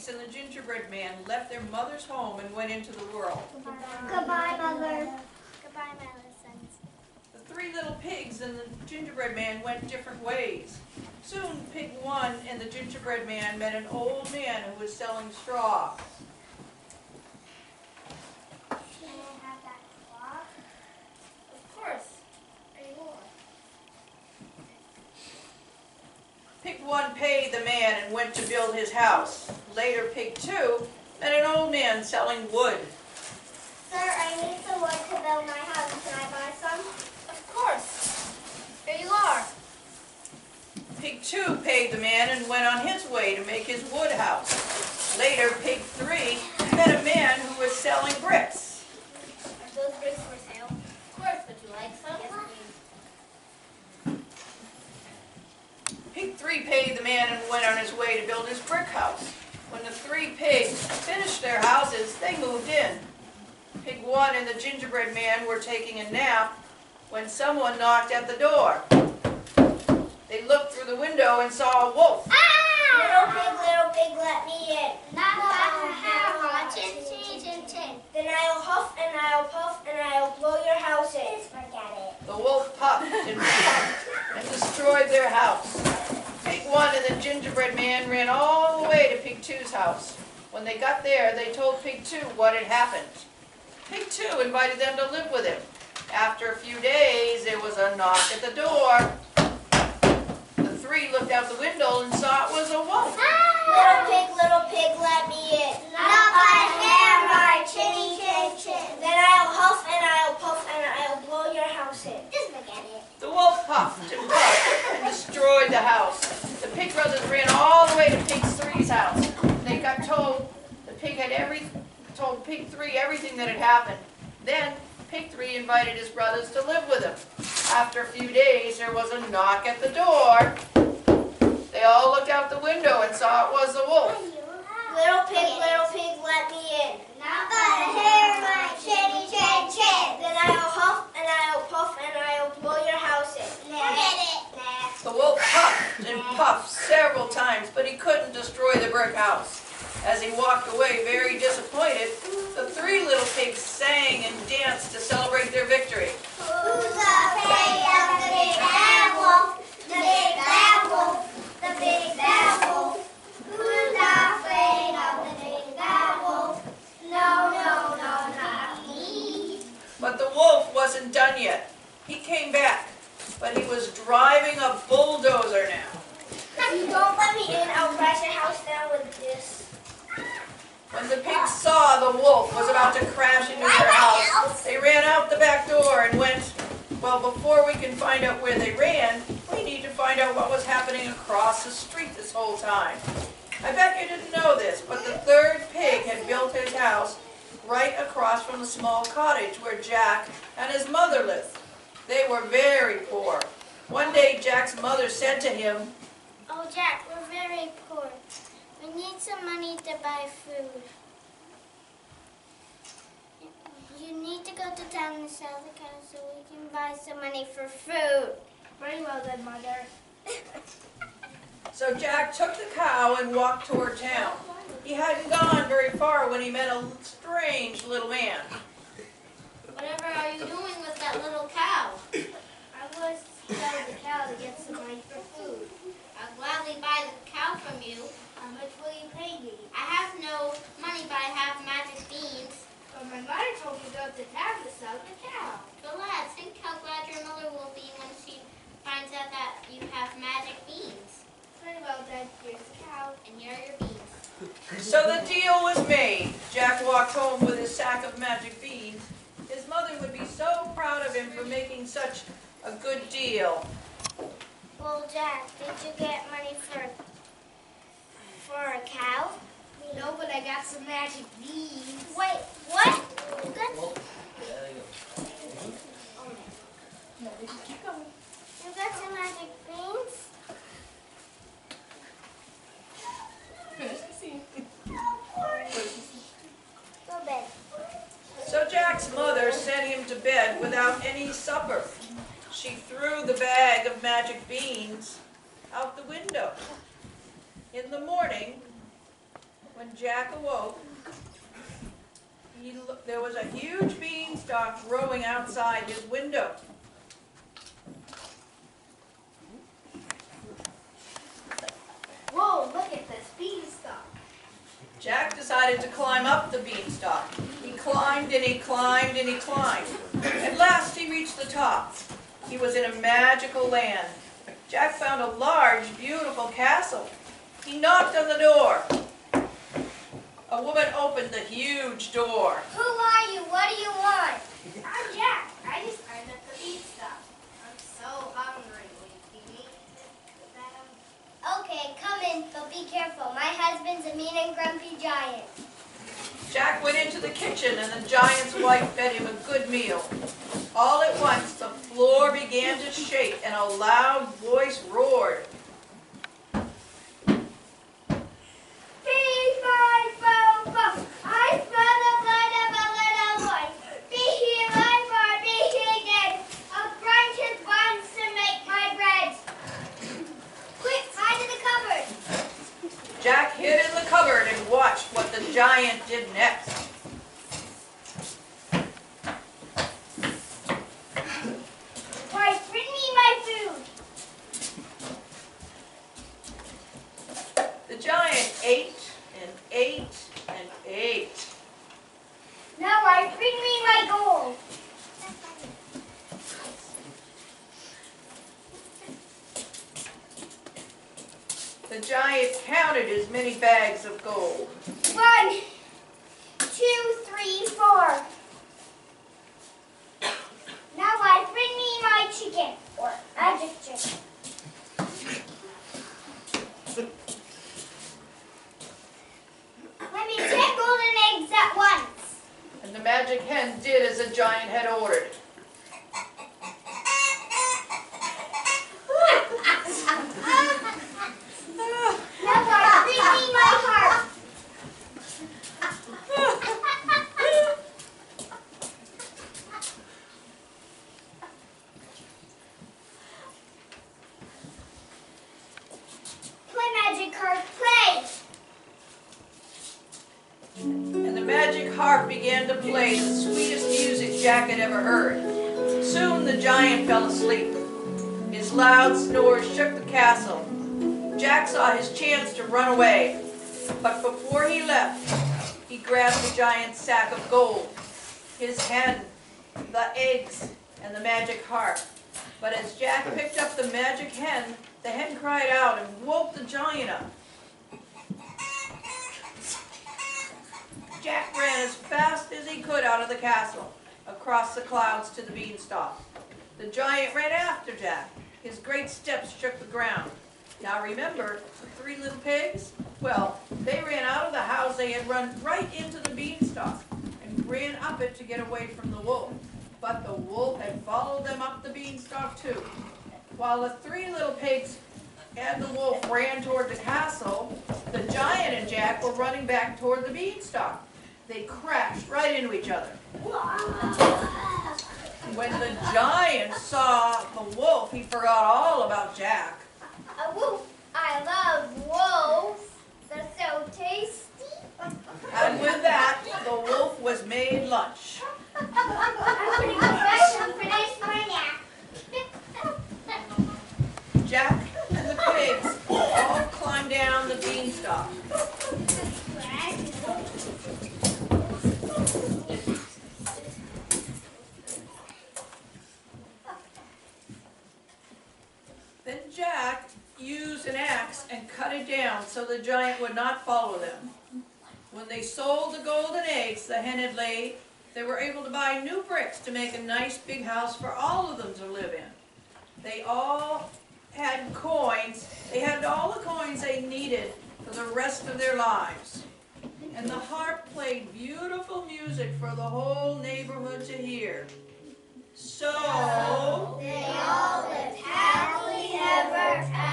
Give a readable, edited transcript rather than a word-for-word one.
pigs and the gingerbread man left their mother's home and went into the world. Goodbye, Mother. Goodbye, Millicent. The three little pigs and the gingerbread man went different ways. Soon Pig 1 and the gingerbread man met an old man who was selling straw. Can I have that clock? Of course. Pig 1 paid the man and went to build his house. Later, Pig 2 met an old man selling wood. Sir, I need some wood to build my house. Can I buy some? Of course. Here you are. Pig 2 paid the man and went on his way to make his wood house. Later, Pig 3 met a man who was selling bricks. Are those bricks for sale? Of course. Would you like some? Yes, please. Pig 3 paid the man and went on his way to build his brick house. When the three pigs finished their houses, they moved in. Pig 1 and the gingerbread man were taking a nap when someone knocked at the door. They looked through the window and saw a wolf. Little pig, let me in. Not chin, chin, chin, chin. Then I'll huff and I'll puff and I'll blow your house in. Forget it. The wolf puffed and puffed and destroyed their house. Pig 1 and the gingerbread man ran all the way to Pig 2's house. When they got there, they told Pig 2 what had happened. Pig 2 invited them to live with him. After a few days, there was a knock at the door. The three looked out the window and saw it was a wolf. Little pig, let me in. Not by hair, my chinny chin chin. Then I'll huff and I'll puff and I'll blow your house in. Just forget it. The wolf puffed and puffed and destroyed the house. The pig brothers ran all the way to Pig 3's house. They got told told Pig 3 everything that had happened. Then Pig 3 invited his brothers to live with him. After a few days, there was a knock at the door. They all looked out the window and saw it was the wolf. Little pig, let me in. Not by hair, my chinny chin chin. Then I'll huff and I'll puff and I'll blow your house in. Forget it. The wolf puffed and puffed several times, but he couldn't destroy the brick house. As he walked away very disappointed, the three little pigs sang and danced to celebrate their victory. Who's afraid of the big bad wolf? The big bad wolf. The big bad wolf. Who's afraid of the big bad wolf? No, not me. But the wolf wasn't done yet. He came back, but he was driving a bulldozer now. If you don't let me in, I'll crash your house down with this. When the pigs saw the wolf was about to crash into their house, they ran out the back door and went, well, before we can find out where they ran, we need to find out what was happening across the street this whole time. I bet you didn't know this, but the third pig had built his house right across from the small cottage where Jack and his mother lived. They were very poor. One day Jack's mother said to him, "Oh, Jack, we're very poor. We need some money to buy food. You need to go to town and sell the cow so we can buy some money for food." Very well then, Mother. So Jack took the cow and walked toward town. He hadn't gone very far when he met a strange little man. Whatever are you doing with that little cow? I was selling the cow to get some money for food. I'll gladly buy the cow from you. How much will you pay me? I have no money, but I have magic beans. But my mother told me to go to town to sell the cow. Relax, think how glad your mother will be when she finds out that you have magic beans. Very well then, here's the cow, and here are your beans. So the deal was made. Jack walked home with his sack of magic beans. His mother would be so proud of him for making such a good deal. Well, Jack, did you get money for a cow? No, but I got some magic beans. Wait, what? You got some magic beans? Go to bed. So Jack's mother sent him to bed without any supper. She threw the bag of magic beans out the window. In the morning, when Jack awoke, there was a huge beanstalk growing outside his window. Whoa, look at this beanstalk. Jack decided to climb up the beanstalk. He climbed and he climbed and he climbed. At last he reached the top. He was in a magical land. Jack found a large, beautiful castle. He knocked on the door. A woman opened the huge door. Who are you? What do you want? I'm Jack. I just climbed up the beanstalk. I'm so hungry. Will you feed me? Okay, come in, but be careful. My husband's a mean and grumpy giant. Jack went into the kitchen and the giant's wife fed him a good meal. All at once, the floor began to shake and a loud voice roared. I smell the blood of a little boy. Be he alive or be he dead. I'll grind his bones to make my bread. Quick, hide in the cupboard. Jack hid in the cupboard and watched what the giant did next. Why, bring me my food. The giant ate and ate and ate. Now I bring me my gold. The giant counted his many bags of gold. 1, 2, 3, 4. Now I bring me my chicken, or magic chicken. Let me 10 golden eggs at once. And the magic hen did as the giant had ordered. Now I bring me my harp. Play magic harp, play. And the magic harp began to play the sweetest music Jack had ever heard. Soon the giant fell asleep. His loud snores shook the castle. Jack saw his chance to run away, but before he left, he grabbed the giant's sack of gold, his hen, the eggs, and the magic harp. But as Jack picked up the magic hen, the hen cried out and woke the giant up. Jack ran as fast as he could out of the castle, across the clouds to the beanstalk. The giant ran after Jack. His great steps shook the ground. Now remember, the 3 little pigs? Well, they ran out of the house. They had run right into the beanstalk and ran up it to get away from the wolf. But the wolf had followed them up the beanstalk too. While the 3 little pigs and the wolf ran toward the castle, the giant and Jack were running back toward the beanstalk. They crashed right into each other. When the giant saw the wolf, he forgot all about Jack. A wolf. I love wolves. They're so tasty. And with that, the wolf was made lunch. I'm gonna go back and finish my nap. Jack and the pigs all climbed down the beanstalk. Then Jack used an axe and cut it down so the giant would not follow them. When they sold the golden eggs the hen had laid, they were able to buy new bricks to make a nice big house for all of them to live in. They all had coins. They had all the coins they needed for the rest of their lives. And the harp played beautiful music for the whole neighborhood to hear. So They all lived happily ever after.